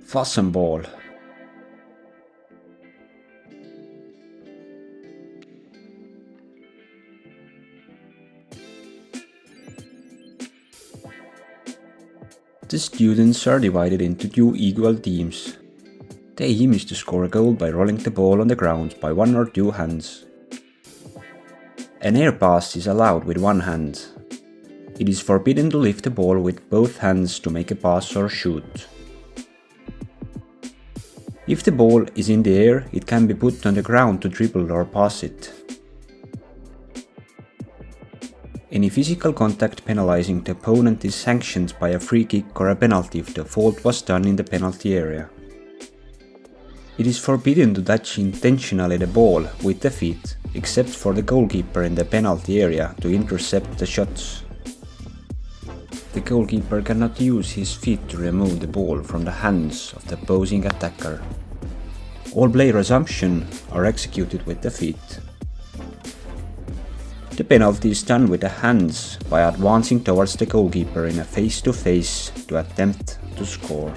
Fassen ball. The students are divided into 2 equal teams. The aim is to score a goal by rolling the ball on the ground by 1 or 2 hands. An air pass is allowed with 1 hand. It is forbidden to lift the ball with both hands to make a pass or shoot. If the ball is in the air, it can be put on the ground to dribble or pass it. Any physical contact penalizing the opponent is sanctioned by a free kick or a penalty if the fault was done in the penalty area. It is forbidden to touch intentionally the ball with the feet, except for the goalkeeper in the penalty area to intercept the shots. The goalkeeper cannot use his feet to remove the ball from the hands of the opposing attacker. All play resumption are executed with the feet. The penalty is done with the hands by advancing towards the goalkeeper in a face-to-face to attempt to score.